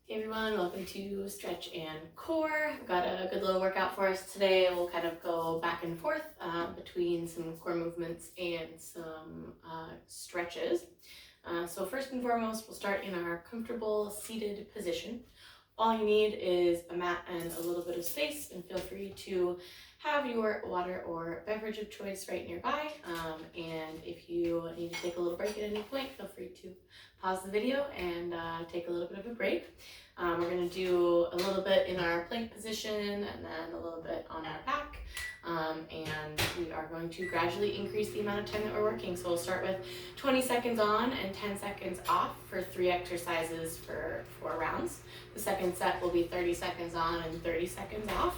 Hey everyone, welcome to Stretch and Core. We've got a good little workout for us today. We'll kind of go back and forth between some core movements and some stretches. So first and foremost, we'll start in our comfortable seated position. All you need is a mat and a little bit of space, and feel free to have your water or beverage of choice right nearby. And if you need to take a little break at any point, feel free to pause the video and take a little bit of a break. We're going to do a little bit in our plank position and then a little bit on our back. And we are going to gradually increase the amount of time that we're working. So we'll start with 20 seconds on and 10 seconds off for 3 exercises for 4 rounds. The second set will be 30 seconds on and 30 seconds off.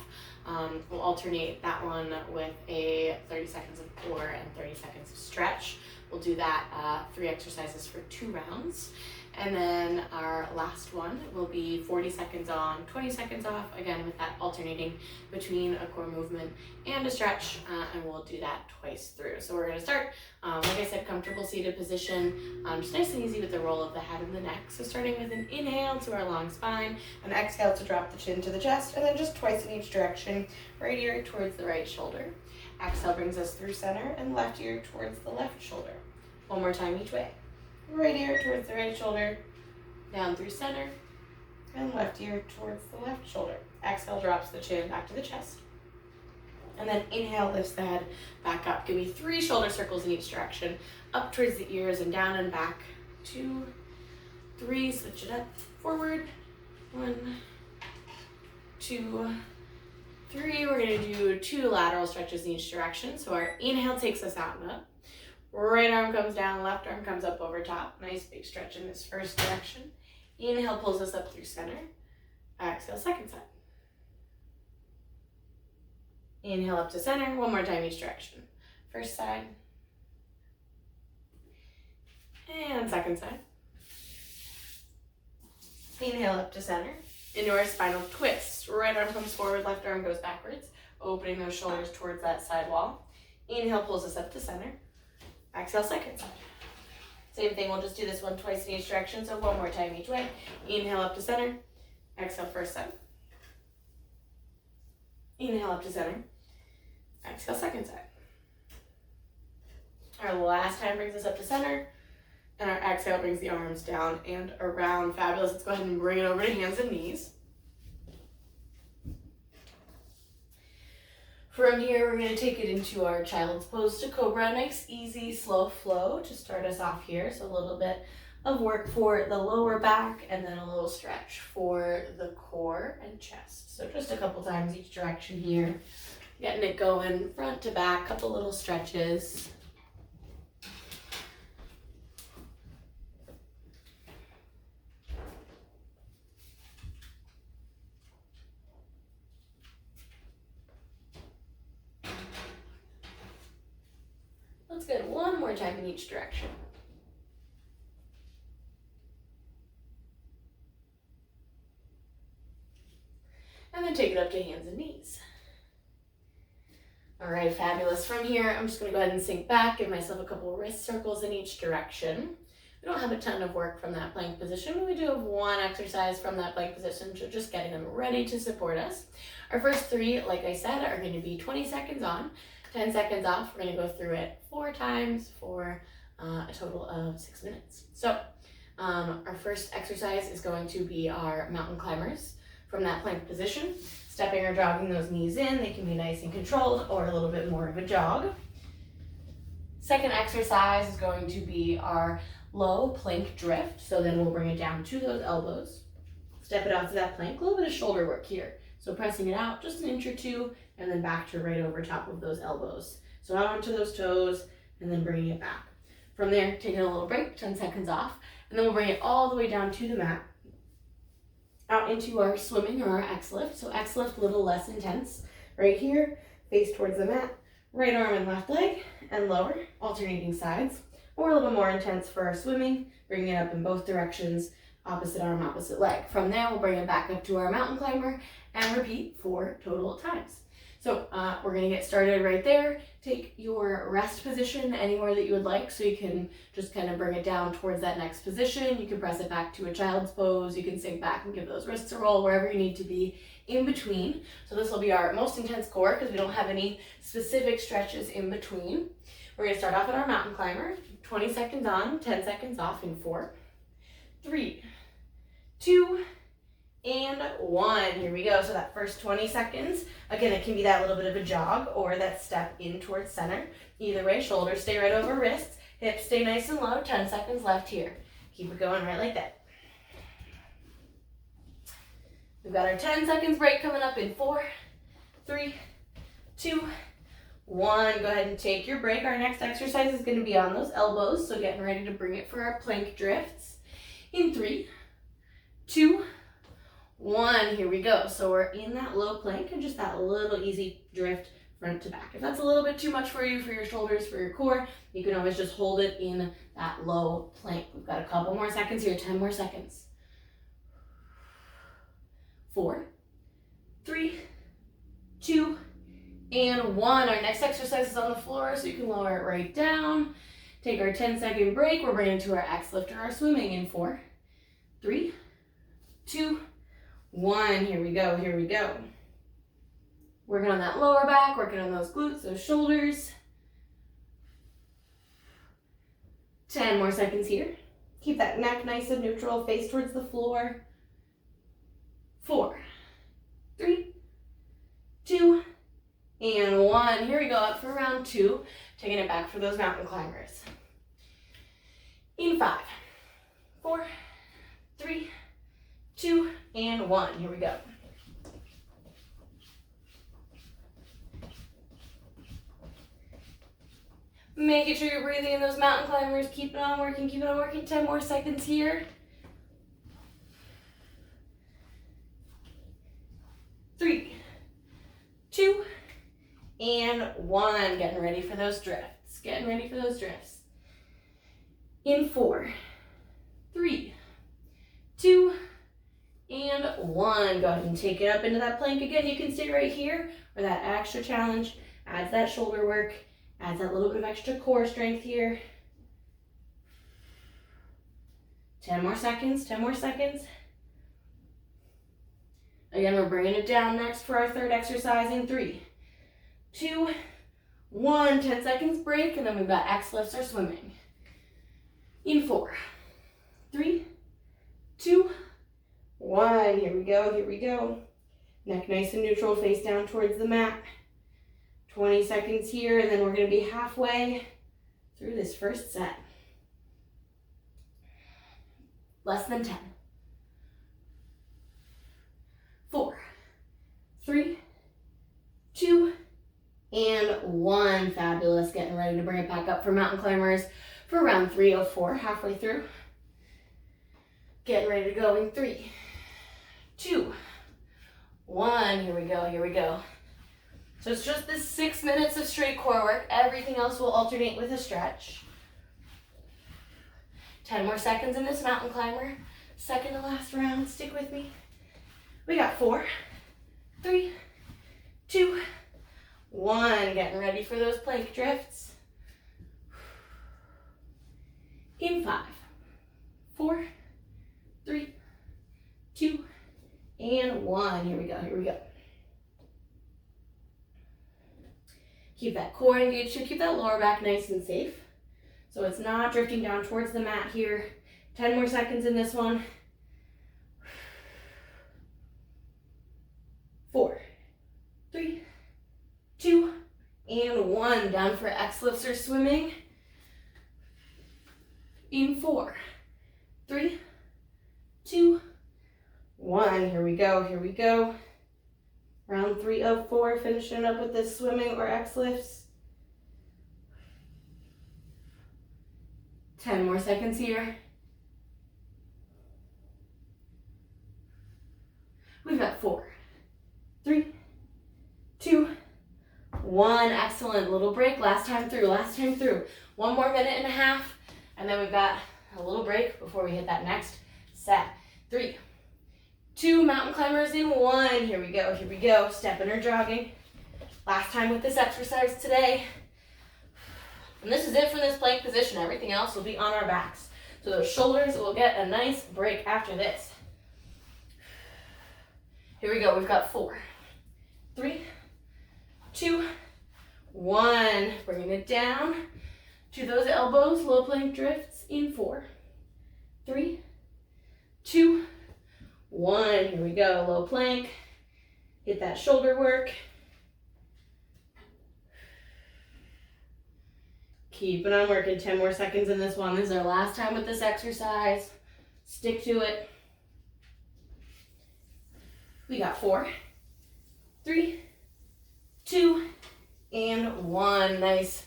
We'll alternate that one with a 30 seconds of core and 30 seconds of stretch. We'll do that 3 exercises for 2 rounds. And then our last one will be 40 seconds on, 20 seconds off, again with that alternating between a core movement and a stretch, and we'll do that twice through. So we're going to start, like I said, comfortable seated position, just nice and easy with the roll of the head and the neck. So starting with an inhale to our long spine, an exhale to drop the chin to the chest, and then just twice in each direction, right ear towards the right shoulder. Exhale brings us through center, and left ear towards the left shoulder. One more time each way. Right ear towards the right shoulder, down through center, and left ear towards the left shoulder. Exhale drops the chin back to the chest. And then inhale lifts the head back up. Give me 3 shoulder circles in each direction, up towards the ears and down and back. 2, 3, switch it up, forward. 1, 2, 3. We're gonna do 2 lateral stretches in each direction. So our inhale takes us out and up. Right arm comes down, left arm comes up over top. Nice big stretch in this first direction. Inhale pulls us up through center. Exhale, second side. Inhale up to center. One more time each direction. First side. And second side. Inhale up to center. Into our spinal twist. Right arm comes forward, left arm goes backwards. Opening those shoulders towards that side wall. Inhale pulls us up to center. Exhale, second side. Same thing, we'll just do this one twice in each direction, so one more time each way. Inhale up to center. Exhale, first side. Inhale up to center. Exhale, second side. Our last time brings us up to center, and our exhale brings the arms down and around. Fabulous. Let's go ahead and bring it over to hands and knees. From here, we're going to take it into our child's pose to Cobra. Nice, easy, slow flow to start us off here. So a little bit of work for the lower back and then a little stretch for the core and chest. So just a couple times each direction here. Getting it going front to back, couple little stretches. Let's get one more time in each direction. And then take it up to hands and knees. All right, fabulous. From here, I'm just gonna go ahead and sink back, give myself a couple wrist circles in each direction. We don't have a ton of work from that plank position, but we do have 1 exercise from that plank position, so just getting them ready to support us. Our first 3, like I said, are gonna be 20 seconds on, 10 seconds off. We're going to go through it 4 times for a total of 6 minutes. So our first exercise is going to be our mountain climbers from that plank position. Stepping or jogging those knees in. They can be nice and controlled or a little bit more of a jog. Second exercise is going to be our low plank drift. So then we'll bring it down to those elbows. Step it out to that plank. A little bit of shoulder work here. So pressing it out just an inch or 2 and then back to right over top of those elbows. So out onto those toes and then bringing it back. From there, taking a little break, 10 seconds off, and then we'll bring it all the way down to the mat. Out into our swimming or our X lift. So X lift, a little less intense. Right here, face towards the mat, right arm and left leg, and lower, alternating sides. Or a little bit more intense for our swimming, bringing it up in both directions, opposite arm, opposite leg. From there, we'll bring it back up to our mountain climber and repeat 4 total times. So we're gonna get started right there. Take your rest position anywhere that you would like, so you can just kind of bring it down towards that next position. You can press it back to a child's pose. You can sink back and give those wrists a roll wherever you need to be in between. So this will be our most intense core because we don't have any specific stretches in between. We're gonna start off at our mountain climber. 20 seconds on, 10 seconds off in 4, 3, 2, and 1. Here we go. So that first 20 seconds, again, it can be that little bit of a jog or that step in towards center. Either way, shoulders stay right over wrists, hips stay nice and low. 10 seconds left here. Keep it going right like that. We've got our 10 seconds break coming up in 4, 3, 2, 1. Go ahead and take your break. Our next exercise is going to be on those elbows, so getting ready to bring it for our plank drifts. In 3, 2, 1. Here we go. So we're in that low plank and just that little easy drift front to back. If that's a little bit too much for you, for your shoulders, for your core, you can always just hold it in that low plank. We've got a couple more seconds here, 10 more seconds. 4, 3, 2, and 1. Our next exercise is on the floor, so you can lower it right down. Take our 10-second break. We're bringing it to our X lift or our swimming in 4, 3, 2, 1. Here we go, here we go. Working on that lower back, working on those glutes, those shoulders. 10 more seconds here. Keep that neck nice and neutral, face towards the floor. 4, 3, 2, and 1. Here we go, up for round 2. Taking it back for those mountain climbers. In 5, 4, 3, 2, and 1. Here we go. Making sure you're breathing in those mountain climbers. Keep it on working, keep it on working. 10 more seconds here. 3, 2, and 1. Getting ready for those drifts. Getting ready for those drifts. In 4, 3, 2, and 1. Go ahead and take it up into that plank again. You can stay right here, or that extra challenge adds that shoulder work, adds that little bit of extra core strength here. 10 more seconds, 10 more seconds. Again, we're bringing it down next for our third exercise in 3, 2, 1. 10 seconds break, and then we've got X lifts or swimming. In 4, 3, 2, 1. Here we go, here we go. Neck nice and neutral, face down towards the mat. 20 seconds here, and then we're going to be halfway through this first set. Less than 10. 4, 3, 2, and 1. Fabulous. Getting ready to bring it back up for mountain climbers for round 3 of 4, halfway through. Getting ready to go in 3, 2, 1. Here we go, here we go. So it's just this 6 minutes of straight core work. Everything else will alternate with a stretch. 10 more seconds in this mountain climber. Second to last round. Stick with me. We got 4, 3, 2, 1. Getting ready for those plank drifts. In 5, 4, 3, 2, and 1. Here we go, here we go. Keep that core engaged, keep that lower back nice and safe. So it's not drifting down towards the mat here. 10 more seconds in this one. 4, 3, 2, and 1. Down for X lifts or swimming. In 4, 3, 2, 1. Here we go, here we go. Round 3 of 4, finishing up with this swimming or X lifts. 10 more seconds here. We've got 4, 3, 2, 1. Excellent. Little break. Last time through, last time through. 1 more minute and a half, and then we've got a little break before we hit that next set. 3, 2, mountain climbers in 1. Here we go, here we go. Stepping or jogging. Last time with this exercise today. And this is it for this plank position. Everything else will be on our backs. So those shoulders will get a nice break after this. Here we go. We've got 4, 3, 2, 1. Bringing it down to those elbows. Low plank drifts in 4, 3, 2, 1. Here we go. Low plank. Hit that shoulder work. Keeping on working. 10 more seconds in this one. This is our last time with this exercise. Stick to it. We got 4, 3, 2, and 1. Nice.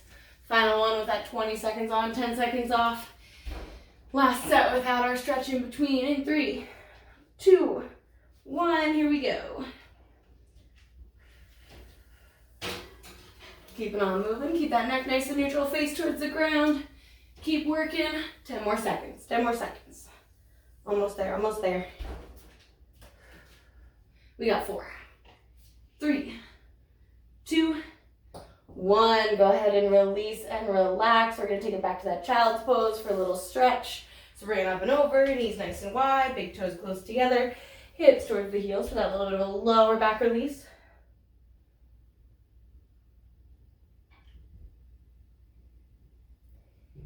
Final one with that 20 seconds on, 10 seconds off. Last set without our stretch in between. In 3, 2, 1. Here we go. Keeping on moving. Keep that neck nice and neutral, face towards the ground. Keep working. 10 more seconds. 10 more seconds. Almost there. Almost there. We got 4, 3, 2, 1. Go ahead and release and relax. We're going to take it back to that child's pose for a little stretch. So bring it up and over. Knees nice and wide. Big toes close together. Hips towards the heels for that little bit of a lower back release.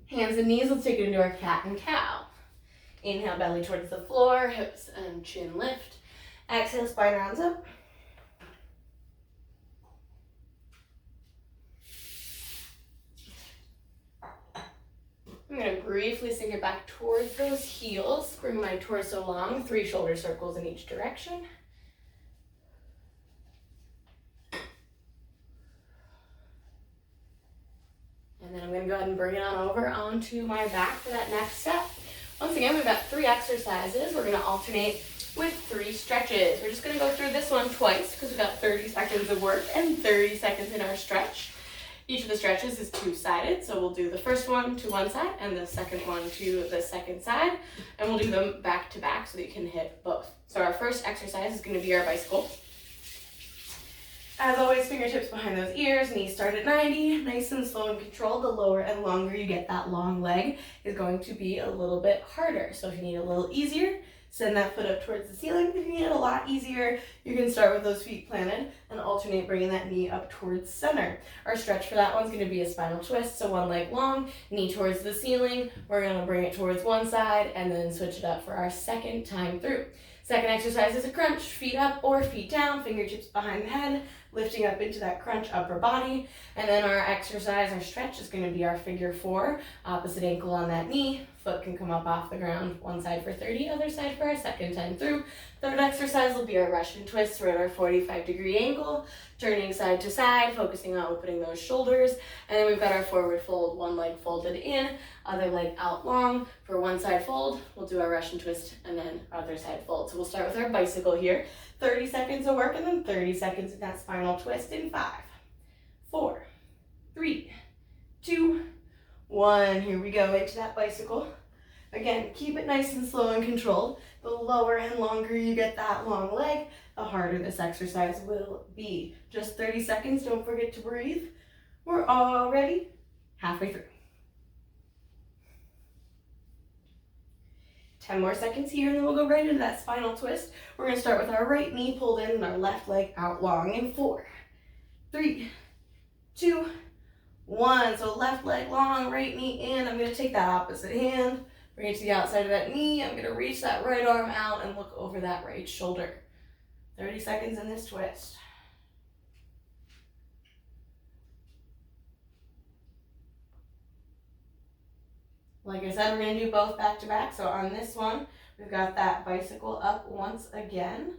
Hands and knees, let's take it into our cat and cow. Inhale, belly towards the floor, hips and chin lift. Exhale, spine rounds up. I'm going to briefly sink it back towards those heels. Bring my torso long, 3 shoulder circles in each direction. And then I'm going to go ahead and bring it on over onto my back for that next step. Once again, we've got 3 exercises. We're going to alternate with 3 stretches. We're just going to go through this one twice because we've got 30 seconds of work and 30 seconds in our stretch. Each of the stretches is 2-sided, so we'll do the first one to one side and the second one to the second side, and we'll do them back to back so that you can hit both. So our first exercise is going to be our bicycle. As always, fingertips behind those ears, knees start at 90, nice and slow and controlled. The lower and longer you get that long leg is going to be a little bit harder. So if you need a little easier, send that foot up towards the ceiling. If you need it a lot easier, you can start with those feet planted and alternate bringing that knee up towards center. Our stretch for that one's going to be a spinal twist, so one leg long, knee towards the ceiling. We're going to bring it towards one side and then switch it up for our second time through. Second exercise is a crunch, feet up or feet down, fingertips behind the head, lifting up into that crunch upper body. And then our exercise, our stretch is going to be our figure 4, opposite ankle on that knee. Foot can come up off the ground, one side for 30, other side for our second time through. Third exercise will be our Russian twist. We're at our 45-degree angle, turning side to side, focusing on opening those shoulders. And then we've got our forward fold, one leg folded in, other leg out long. For one side fold, we'll do our Russian twist and then other side fold. So we'll start with our bicycle here. 30 seconds of work and then 30 seconds in that spinal twist in 5, 4, 3, 2, 1. Here we go into that bicycle. Again, keep it nice and slow and controlled. The lower and longer you get that long leg, the harder this exercise will be. Just 30 seconds, don't forget to breathe. We're already halfway through. 10 more seconds here, and then we'll go right into that spinal twist. We're going to start with our right knee pulled in and our left leg out long in 4, 3, 2, 1. So left leg long, right knee in. I'm going to take that opposite hand, bring it to the outside of that knee. I'm going to reach that right arm out and look over that right shoulder. 30 seconds in this twist. Like I said, we're going to do both back to back. So on this one, we've got that bicycle up once again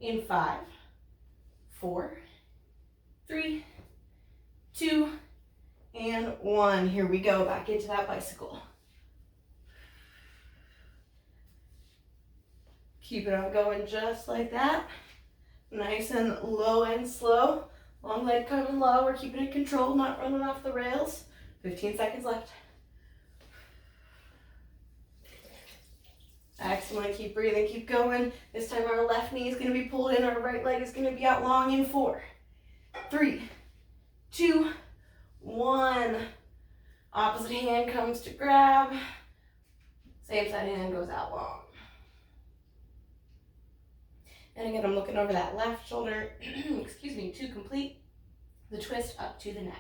in 5, 4, 3, 2, and 1. Here we go, back into that bicycle. Keep it on going just like that. Nice and low and slow. Long leg coming low. We're keeping it controlled, not running off the rails. 15 seconds left. Exhale. Excellent, keep breathing, keep going. This time our left knee is gonna be pulled in, our right leg is gonna be out long in 4, 3, 2, 1. Opposite hand comes to grab. Same side hand goes out long. And again, I'm looking over that left shoulder, excuse me, to complete the twist up to the neck.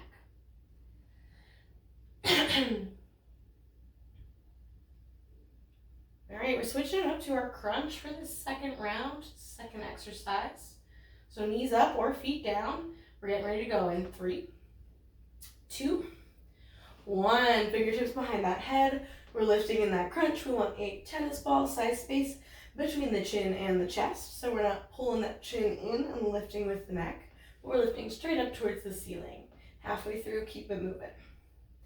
All right, we're switching it up to our crunch for the second round, second exercise. So knees up or feet down. We're getting ready to go in 3, 2, 1. Fingertips behind that head. We're lifting in that crunch. We want a tennis ball size space between the chin and the chest. So we're not pulling that chin in and lifting with the neck. We're lifting straight up towards the ceiling. Halfway through, keep it moving.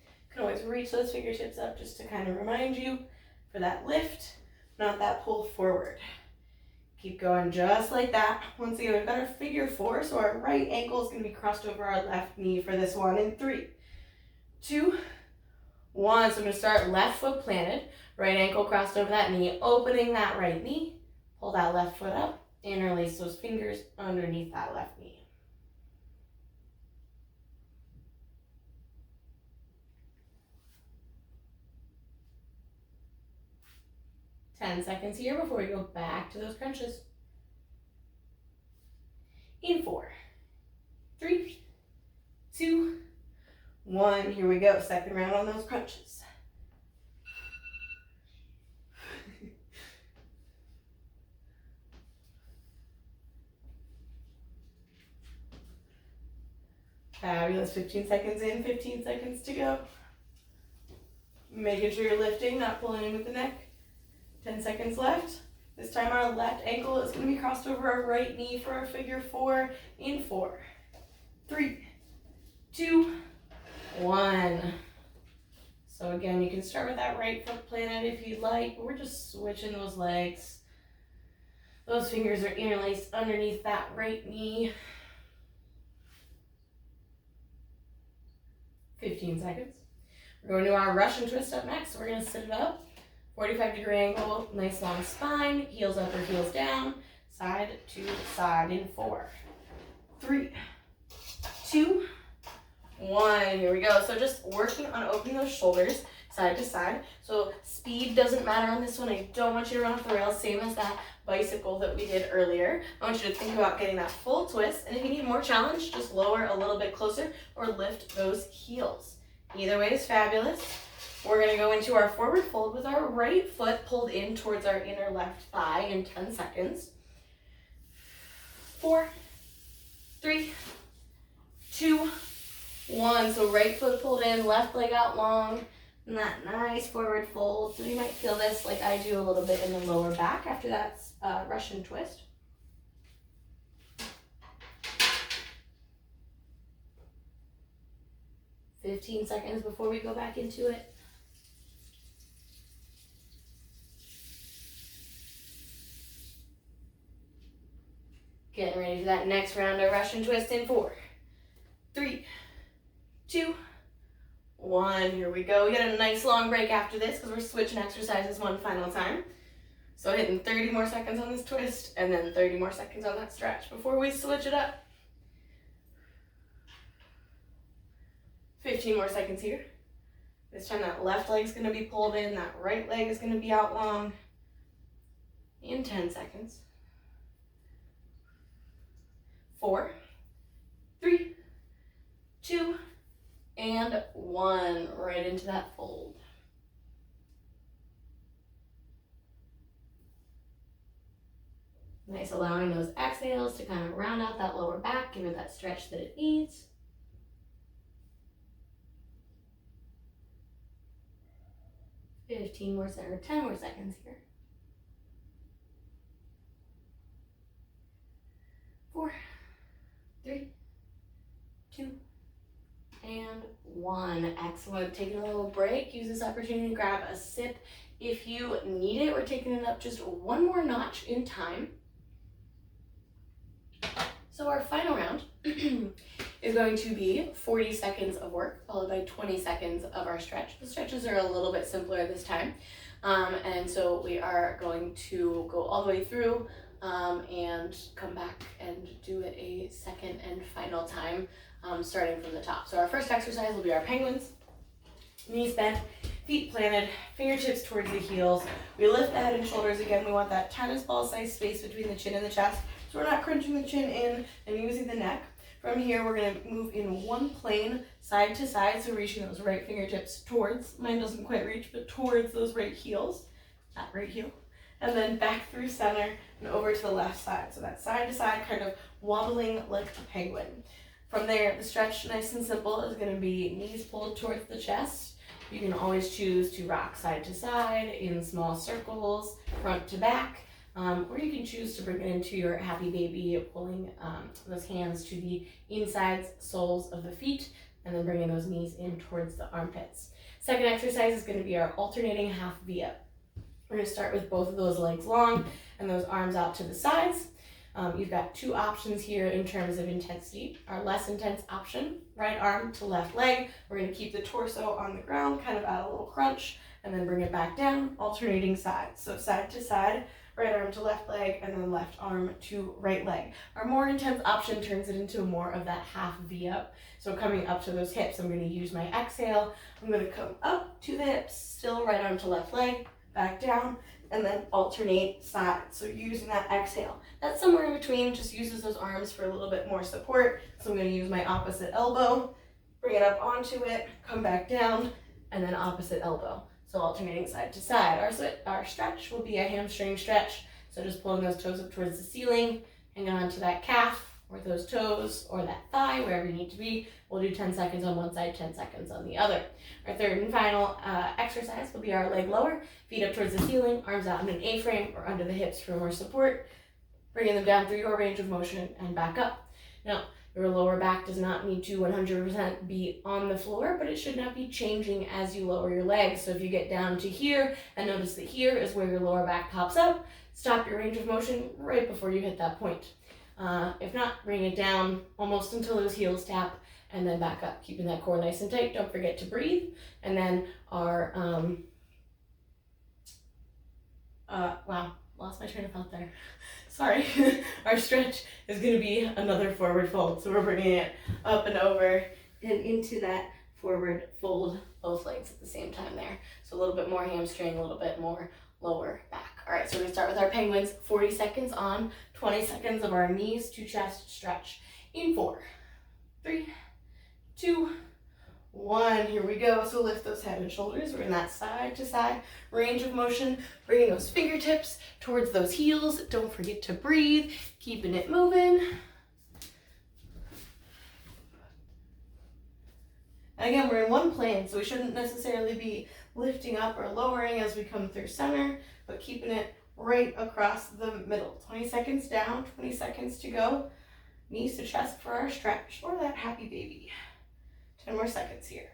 You can always reach those fingertips up just to kind of remind you for that lift, not that pull forward. Keep going just like that. Once again, we've got our figure 4, so our right ankle is going to be crossed over our left knee for this one in 3, 2, 1. So I'm going to start left foot planted, right ankle crossed over that knee, opening that right knee. Pull that left foot up, interlace those fingers underneath that left knee. Ten seconds here before we go back to those crunches. In 4, 3, 2, 1. Here we go. Second round on those crunches. Fabulous. 15 seconds in, 15 seconds to go. Making sure you're lifting, not pulling in with the neck. 10 seconds left. This time our left ankle is going to be crossed over our right knee for our figure 4 in 4, 3, 2, 1. So again, you can start with that right foot planted if you'd like, but we're just switching those legs. Those fingers are interlaced underneath that right knee. 15 seconds. We're going to our Russian twist up next. So we're going to sit it up. 45-degree angle, nice long spine, heels up or heels down, side to side in 4, 3, 2, 1. Here we go. So just working on opening those shoulders side to side. So speed doesn't matter on this one. I don't want you to run off the rails, same as that bicycle that we did earlier. I want you to think about getting that full twist. And if you need more challenge, just lower a little bit closer or lift those heels. Either way is fabulous. We're going to go into our forward fold with our right foot pulled in towards our inner left thigh in 10 seconds. 4, 3, 2, 1. So right foot pulled in, left leg out long, and that nice forward fold. So you might feel this like I do a little bit in the lower back after that Russian twist. "15 seconds before we go back into it. Getting ready for that next round of Russian twist in 4, 3, 2, 1. Here we go. We get a nice long break after this because we're switching exercises one final time. So hitting 30 more seconds on this twist and then 30 more seconds on that stretch before we switch it up. 15 more seconds here. This time that left leg is going to be pulled in, that right leg is going to be out long in 10 seconds. 4, 3, 2, and 1. Right into that fold. Nice, allowing those exhales to kind of round out that lower back, give it that stretch that it needs. Or 10 more seconds here. 4, 3, 2, and 1. Excellent. Taking a little break. Use this opportunity to grab a sip if you need it. We're taking it up just one more notch in time. So our final round is going to be 40 seconds of work, followed by 20 seconds of our stretch. The stretches are a little bit simpler this time. And so we are going to go all the way through and come back and do it a second and final time, starting from the top. So our first exercise will be our penguins. Knees bent, feet planted, fingertips towards the heels. We lift the head and shoulders. Again, we want that tennis ball size space between the chin and the chest, so we're not crunching the chin in and using the neck. From here, we're going to move in one plane, side to side, so reaching those right fingertips towards, mine doesn't quite reach, but towards those right heels, that right heel. And then back through center and over to the left side. So that side to side, kind of wobbling like a penguin. From there, the stretch, nice and simple, is going to be knees pulled towards the chest. You can always choose to rock side to side in small circles, front to back, or you can choose to bring it into your happy baby, pulling those hands to the inside soles of the feet, and then bringing those knees in towards the armpits. Second exercise is going to be our alternating half V-up. We're going to start with both of those legs long and those arms out to the sides. You've got two options here in terms of intensity. Our less intense option, right arm to left leg. We're going to keep the torso on the ground, kind of add a little crunch, and then bring it back down, alternating sides. So side to side, right arm to left leg, and then left arm to right leg. Our more intense option turns it into more of that half V up. So coming up to those hips, I'm going to use my exhale. I'm going to come up to the hips, still right arm to left leg, back down, and then alternate sides. So using that exhale. That's somewhere in between, just uses those arms for a little bit more support. So I'm going to use my opposite elbow, bring it up onto it, come back down, and then opposite elbow. So alternating side to side. Our stretch will be a hamstring stretch. So just pulling those toes up towards the ceiling, hanging on to that calf, or those toes, or that thigh, wherever you need to be. We'll do 10 seconds on one side, 10 seconds on the other. Our third and final exercise will be our leg lower, feet up towards the ceiling, arms out in an A-frame or under the hips for more support, bringing them down through your range of motion and back up. Now, your lower back does not need to 100% be on the floor, but it should not be changing as you lower your legs. So if you get down to here and notice that here is where your lower back pops up, stop your range of motion right before you hit that point. If not, bring it down almost until those heels tap, and then back up, keeping that core nice and tight. Don't forget to breathe. And then our, wow, lost my train of thought there. Sorry. Our stretch is going to be another forward fold. So we're bringing it up and over and into that forward fold, both legs at the same time there. So a little bit more hamstring, a little bit more lower back. All right, so we're gonna start with our penguins. 40 seconds on, 20 seconds of our knees to chest stretch. In 4, 3, 2, 1. Here we go. So lift those head and shoulders. We're in that side to side range of motion, bringing those fingertips towards those heels. Don't forget to breathe, keeping it moving. And again, we're in one plane, so we shouldn't necessarily be lifting up or lowering as we come through center, but keeping it right across the middle. 20 seconds down, 20 seconds to go. Knees to chest for our stretch, or that happy baby. 10 more seconds here.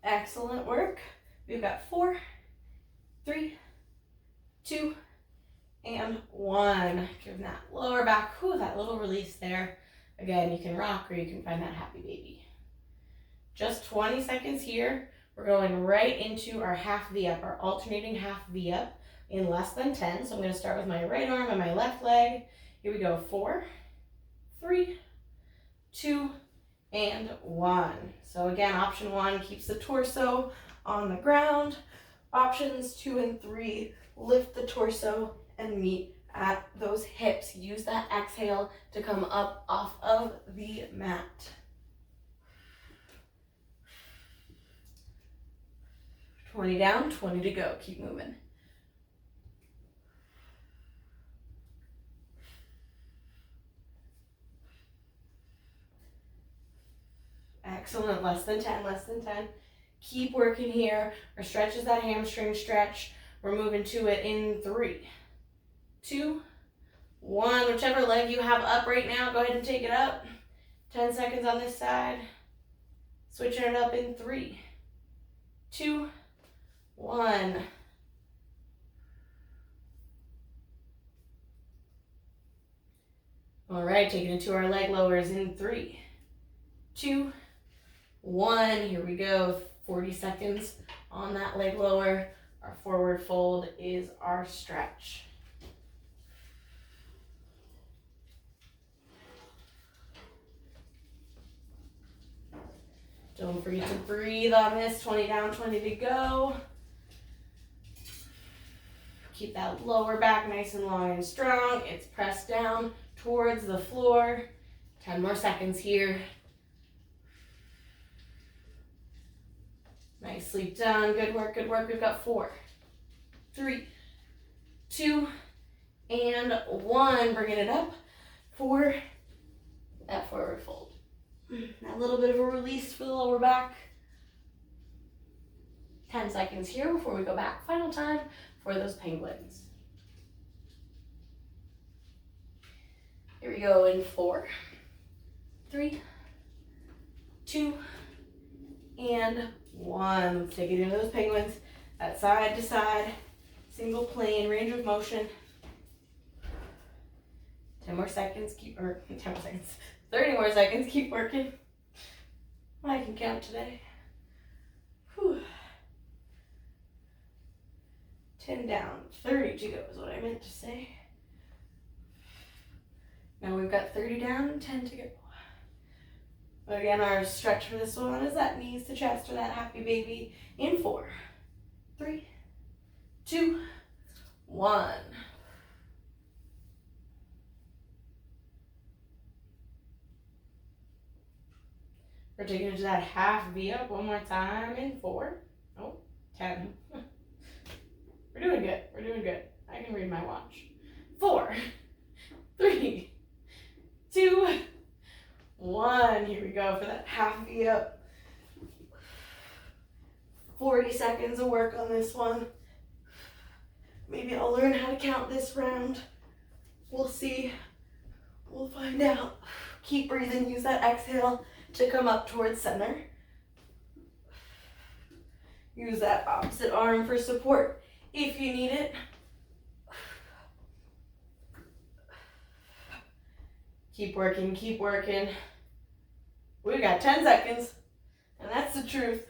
Excellent work. We've got 4, 3, 2, and 1. Give that lower back, that little release there. Again, you can rock or you can find that happy baby. Just 20 seconds here. We're going right into our half V-up, our alternating half V-up in less than 10. So I'm going to start with my right arm and my left leg. Here we go. 4, 3, 2, and 1. So again, option 1 keeps the torso on the ground. Options 2 and 3 lift the torso and meet at those hips. Use that exhale to come up off of the mat. 20 down, 20 to go. Keep moving. Excellent. Less than 10, less than 10. Keep working here. Our stretch is that hamstring stretch. We're moving to it in 3, 2, 1. Whichever leg you have up right now, go ahead and take it up. 10 seconds on this side. Switching it up in 3, 2, 1. All right, taking it to our leg lowers in 3, 2, 1. Here we go. 40 seconds on that leg lower. Our forward fold is our stretch. Don't forget to breathe on this. 20 down, 20 to go. Keep that lower back nice and long and strong. It's pressed down towards the floor. 10 more seconds here. Nicely done. Good work, good work. We've got 4, 3, 2, and 1. Bringing it up for that forward fold. A little bit of a release for the lower back. 10 seconds here before we go back. Final time for those penguins. Here we go in 4, 3, 2, and 1. Let's take it into those penguins. That side to side, single plane, range of motion. 10 more seconds, 10 more seconds. 30 more seconds, keep working. I can count today. Whew. 10 down, 30 to go is what I meant to say. Now we've got 30 down and 10 to go. But again, our stretch for this one is that knees to chest or that happy baby in 4, 3, 2, 1. We're taking it to that half V up one more time in 4, 10. We're doing good. We're doing good. I can read my watch. 4, 3, 2, 1. Here we go for that half V up. 40 seconds of work on this one. Maybe I'll learn how to count this round. We'll see. We'll find out. Keep breathing. Use that exhale to come up towards center. Use that opposite arm for support if you need it. Keep working, keep working. We've got 10 seconds, and that's the truth.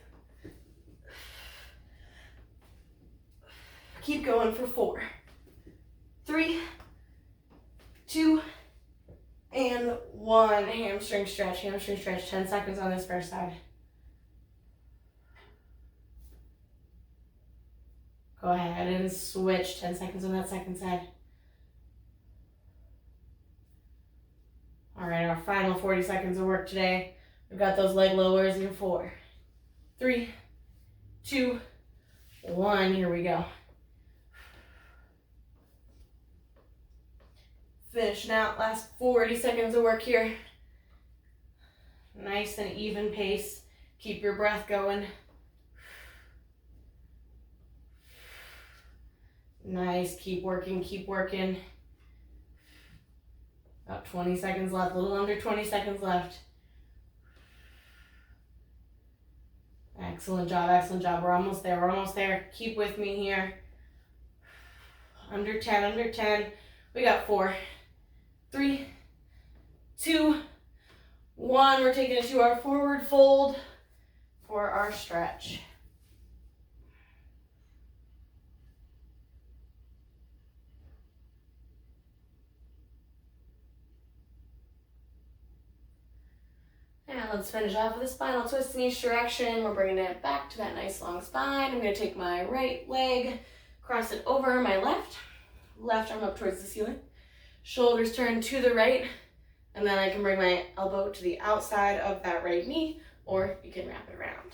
Keep going for 4, 3, 2, and 1. Hamstring stretch, 10 seconds on this first side. Go ahead and switch, 10 seconds on that second side. All right, our final 40 seconds of work today. We've got those leg lowers in 4, 3, 2, 1. Here we go. Finishing out, last 40 seconds of work here. Nice and even pace. Keep your breath going. Nice, keep working, keep working. About 20 seconds left, a little under 20 seconds left. Excellent job, excellent job. We're almost there, we're almost there. Keep with me here. Under 10, under 10. We got 4, 3, 2, 1. We're taking it to our forward fold for our stretch. Now let's finish off with a spinal twist in each direction. We're bringing it back to that nice long spine. I'm going to take my right leg, cross it over my left arm up towards the ceiling. Shoulders turn to the right, and then I can bring my elbow to the outside of that right knee, or you can wrap it around.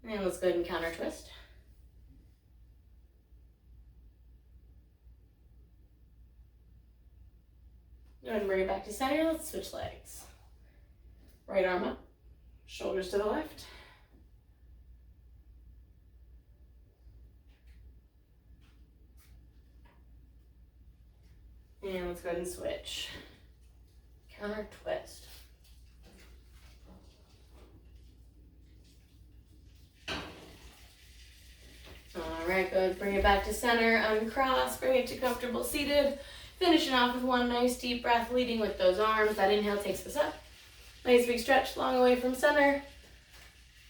And let's go ahead and counter twist. Go ahead and bring it back to center. Let's switch legs. Right arm up, shoulders to the left. And let's go ahead and switch. Counter twist. All right, good. Bring it back to center, uncross, bring it to comfortable seated. Finishing off with one nice deep breath, leading with those arms. That inhale takes us up. Nice big stretch, long away from center.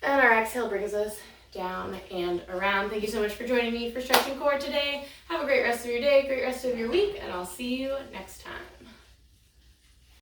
And our exhale brings us down and around. Thank you so much for joining me for Stretching Core today. Have a great rest of your day, great rest of your week, and I'll see you next time.